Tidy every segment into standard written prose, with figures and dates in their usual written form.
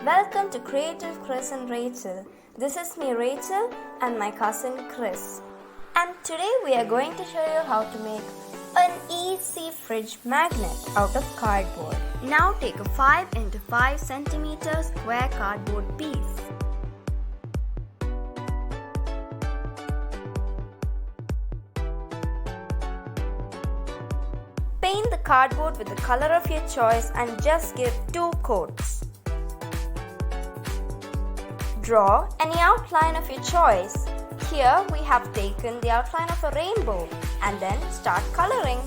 Welcome to Creative Chris and Rachel. This is me Rachel and my cousin Chris. And today we are going to show you how to make an easy fridge magnet out of cardboard. Now take a 5 x 5 cm square cardboard piece. Paint the cardboard with the color of your choice and just give 2 coats. Draw any outline of your choice. Here we have taken the outline of a rainbow and then start coloring.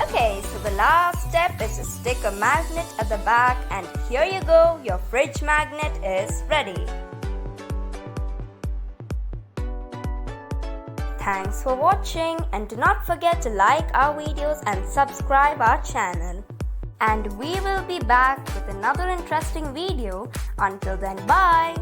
Okay, so the last step is to stick a magnet at the back, and here you go, your fridge magnet is ready. Thanks for watching, and do not forget to like our videos and subscribe our channel. And we will be back with another interesting video. Until then, bye!